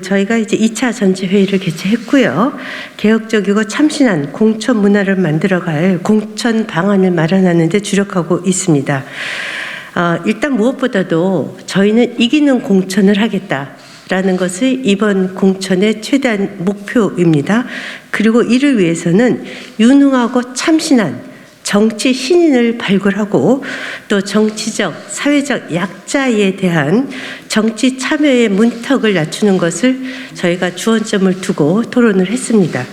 저희가 이제 2차 전체회의를 개최했고요. 개혁적이고 참신한 공천 문화를 만들어갈 공천 방안을 마련하는 데 주력하고 있습니다. 일단 무엇보다도 저희는 이기는 공천을 하겠다라는 것이 이번 공천의 최대한 목표입니다. 그리고 이를 위해서는 유능하고 참신한 정치 신인을 발굴하고 또 정치적, 사회적 약자에 대한 정치 참여의 문턱을 낮추는 것을 저희가 주안점을 두고 토론을 했습니다.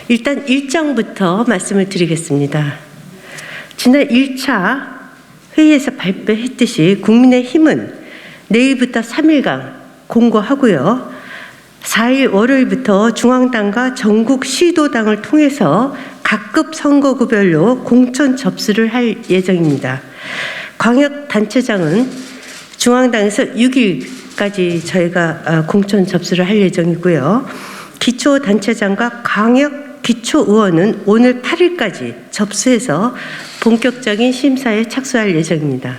일단 일정부터 말씀을 드리겠습니다. 지난 1차 회의에서 발표했듯이 국민의힘은 내일부터 3일간 공고하고요. 4일 월요일부터 중앙당과 전국 시도당을 통해서 각급 선거구별로 공천 접수를 할 예정입니다. 광역단체장은 중앙당에서 6일까지 저희가 공천 접수를 할 예정이고요. 기초단체장과 광역기초의원은 오늘 8일까지 접수해서 본격적인 심사에 착수할 예정입니다.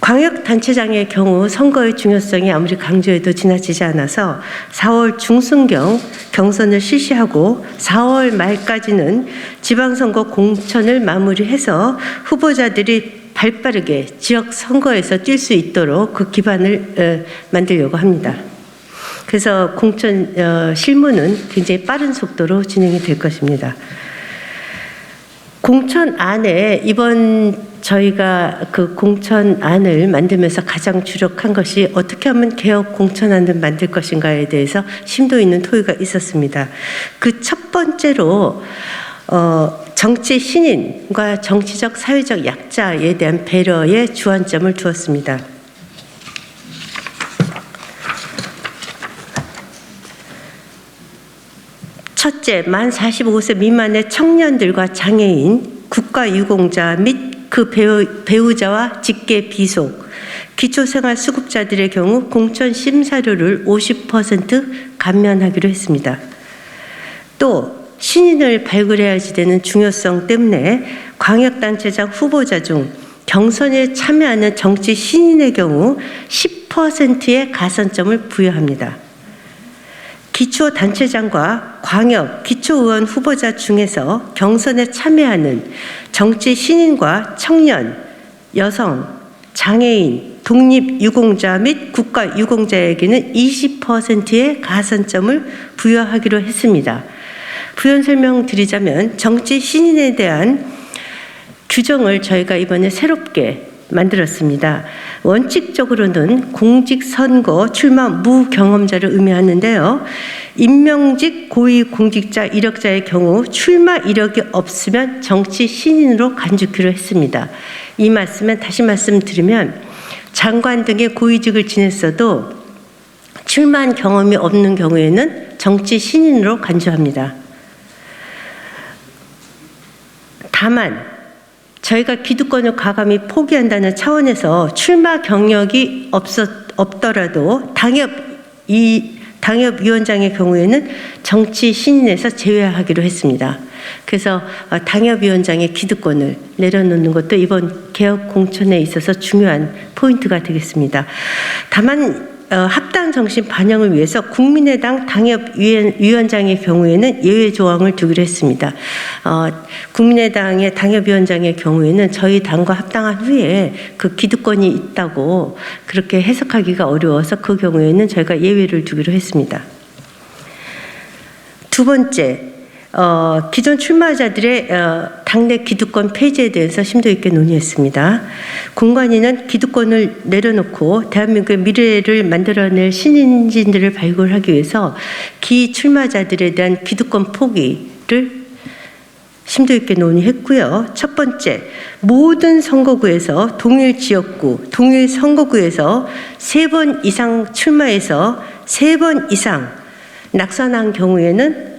광역단체장의 경우 선거의 중요성이 아무리 강조해도 지나치지 않아서 4월 중순경 경선을 실시하고 4월 말까지는 지방선거 공천을 마무리해서 후보자들이 발빠르게 지역 선거에서 뛸 수 있도록 그 기반을 만들려고 합니다. 그래서 공천 실무는 굉장히 빠른 속도로 진행이 될 것입니다. 공천안에 이번 저희가 그 공천안을 만들면서 가장 주력한 것이 어떻게 하면 개혁 공천안을 만들 것인가에 대해서 심도 있는 토의가 있었습니다. 그 첫 번째로 정치 신인과 정치적 사회적 약자에 대한 배려에 주안점을 두었습니다. 첫째, 만 45세 미만의 청년들과 장애인, 국가유공자 및 그 배우자와 직계 비속, 기초생활수급자들의 경우 공천 심사료를 50% 감면하기로 했습니다. 또 신인을 발굴해야지 되는 중요성 때문에 광역단체장 후보자 중 경선에 참여하는 정치 신인의 경우 10%의 가산점을 부여합니다. 기초단체장과 광역, 기초의원 후보자 중에서 경선에 참여하는 정치 신인과 청년, 여성, 장애인, 독립유공자 및 국가유공자에게는 20%의 가산점을 부여하기로 했습니다. 부연 설명드리자면 정치 신인에 대한 규정을 저희가 이번에 새롭게 만들었습니다. 원칙적으로는 공직선거 출마 무경험자를 의미하는데요. 임명직 고위공직자 이력자의 경우 출마 이력이 없으면 정치 신인으로 간주키로 했습니다. 이 말씀은 다시 말씀드리면 장관 등의 고위직을 지냈어도 출마한 경험이 없는 경우에는 정치 신인으로 간주합니다. 다만 저희가 기득권을 과감히 포기한다는 차원에서 출마 경력이 없더라도 당협위원장의 경우에는 정치 신인에서 제외하기로 했습니다. 그래서 당협위원장의 기득권을 내려놓는 것도 이번 개혁 공천에 있어서 중요한 포인트가 되겠습니다. 다만 합당 정신 반영을 위해서 국민의당 당협위원장의 경우에는 예외 조항을 두기로 했습니다. 국민의당의 당협위원장의 경우에는 저희 당과 합당한 후에 그 기득권이 있다고 그렇게 해석하기가 어려워서 그 경우에는 저희가 예외를 두기로 했습니다. 두 번째, 기존 출마자들의 당내 기득권 폐지에 대해서 심도 있게 논의했습니다. 공관위는 기득권을 내려놓고 대한민국의 미래를 만들어낼 신인진들을 발굴하기 위해서 기출마자들에 대한 기득권 포기를 심도 있게 논의했고요. 첫 번째, 모든 선거구에서 동일 지역구, 동일 선거구에서 3번 이상 출마해서 3번 이상 낙선한 경우에는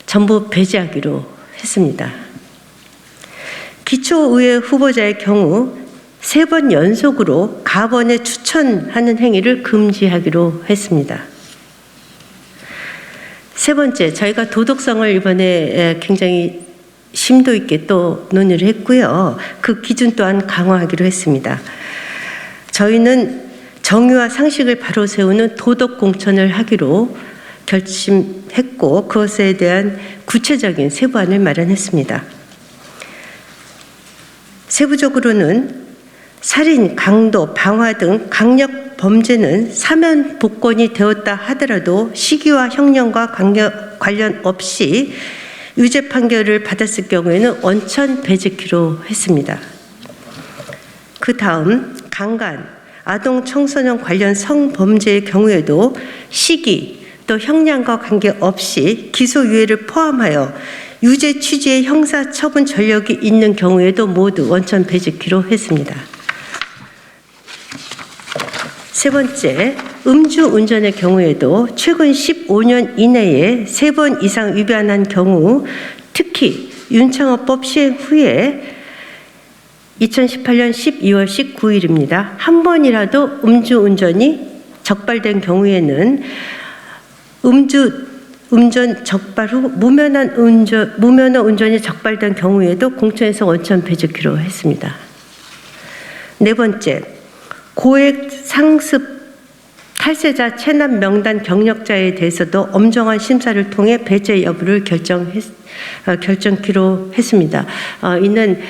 전부 배제하기로 했습니다. 기초의회 후보자의 경우 3번 연속으로 가번에 추천하는 행위를 금지하기로 했습니다. 세 번째, 저희가 도덕성을 이번에 굉장히 심도 있게 또 논의를 했고요. 그 기준 또한 강화하기로 했습니다. 저희는 정의와 상식을 바로 세우는 도덕 공천을 하기로 결심했고 그것에 대한 구체적인 세부안을 마련했습니다. 세부적으로는 살인, 강도, 방화 등 강력 범죄는 사면 복권이 되었다 하더라도 시기와 형량과 관련 없이 유죄 판결을 받았을 경우에는 원천 배제키로 했습니다. 그 다음 강간, 아동 청소년 관련 성범죄의 경우에도 시기 또 형량과 관계없이 기소유예를 포함하여 유죄 취지의 형사처분 전력이 있는 경우에도 모두 원천 배제키로 했습니다. 세 번째, 음주운전의 경우에도 최근 15년 이내에 3번 이상 위반한 경우 특히 윤창호법 시행 후에 2018년 12월 19일입니다. 한 번이라도 음주운전이 적발된 경우에는 운전 적발 후 무면허 운전이 적발된 경우에도 공천에서 원천 배제키로 했습니다. 네 번째, 고액 상습 탈세자 체납 명단 경력자에 대해서도 엄정한 심사를 통해 배제 여부를 결정키로 했습니다. 이는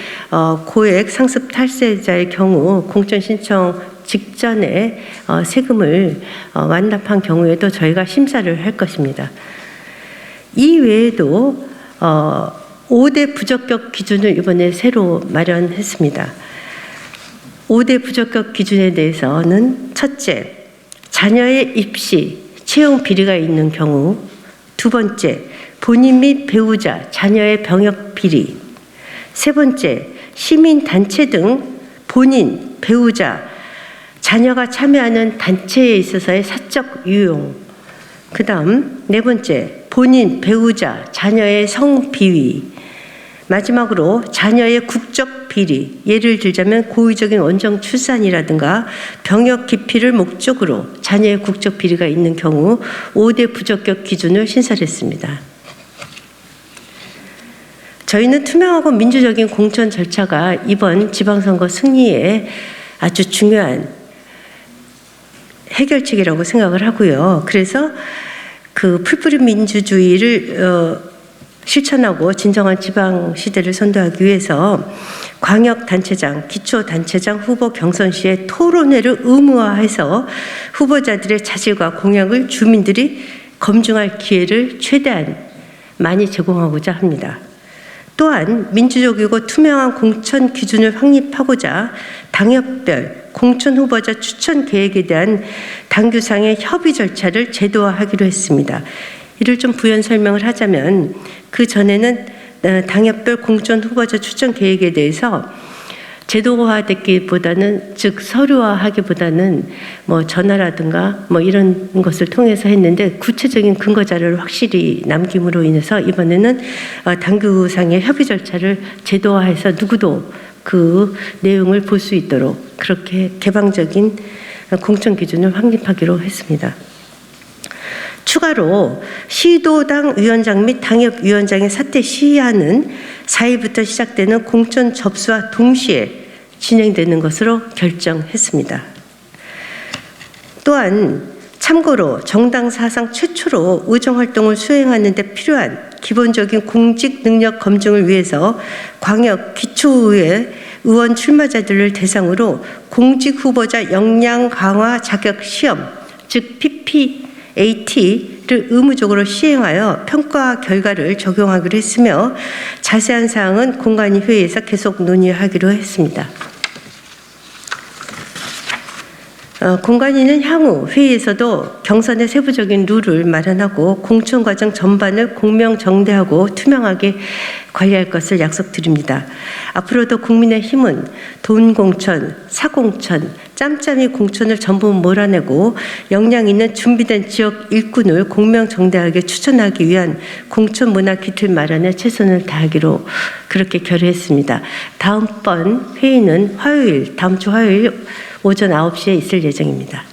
고액 상습 탈세자의 경우 공천 신청 직전에 세금을 완납한 경우에도 저희가 심사를 할 것입니다. 이 외에도 5대 부적격 기준을 이번에 새로 마련했습니다. 5대 부적격 기준에 대해서는 첫째, 자녀의 입시, 채용 비리가 있는 경우. 두 번째, 본인 및 배우자, 자녀의 병역 비리. 세 번째, 시민단체 등 본인, 배우자, 자녀가 참여하는 단체에 있어서의 사적 유용. 그 다음 네 번째, 본인, 배우자, 자녀의 성비위. 마지막으로 자녀의 국적 비리, 예를 들자면 고의적인 원정 출산이라든가 병역 기피를 목적으로 자녀의 국적 비리가 있는 경우 5대 부적격 기준을 신설했습니다. 저희는 투명하고 민주적인 공천 절차가 이번 지방선거 승리에 아주 중요한 해결책이라고 생각을 하고요. 그래서 그 풀뿌리 민주주의를 실천하고 진정한 지방 시대를 선도하기 위해서 광역단체장, 기초단체장 후보 경선 시에 토론회를 의무화해서 후보자들의 자질과 공약을 주민들이 검증할 기회를 최대한 많이 제공하고자 합니다. 또한 민주적이고 투명한 공천 기준을 확립하고자 당협별 공천 후보자 추천 계획에 대한 당규상의 협의 절차를 제도화하기로 했습니다. 이를 좀 부연 설명을 하자면 그 전에는 당협별 공천 후보자 추천 계획에 대해서 제도화되기보다는 즉 서류화하기보다는 뭐 전화라든가 뭐 이런 것을 통해서 했는데 구체적인 근거 자료를 확실히 남김으로 인해서 이번에는 당규상의 협의 절차를 제도화해서 누구도 그 내용을 볼 수 있도록 그렇게 개방적인 공천 기준을 확립하기로 했습니다. 추가로 시도당 위원장 및 당협위원장의 사퇴 시한은 4일부터 시작되는 공천 접수와 동시에 진행되는 것으로 결정했습니다. 또한 참고로 정당 사상 최초로 의정활동을 수행하는 데 필요한 기본적인 공직 능력 검증을 위해서 광역 기초의회 의원 출마자들을 대상으로 공직 후보자 역량 강화 자격 시험, 즉 PPAT를 의무적으로 시행하여 평가 결과를 적용하기로 했으며 자세한 사항은 공관위 회의에서 계속 논의하기로 했습니다. 공관위는 향후 회의에서도 경선의 세부적인 룰을 마련하고 공천 과정 전반을 공명정대하고 투명하게 관리할 것을 약속드립니다. 앞으로도 국민의힘은 돈공천, 사공천, 짬짬이 공천을 전부 몰아내고 역량 있는 준비된 지역 일꾼을 공명정대하게 추천하기 위한 공천 문화 기틀 마련에 최선을 다하기로 그렇게 결의했습니다. 다음번 회의는 다음 주 화요일 오전 9시에 있을 예정입니다.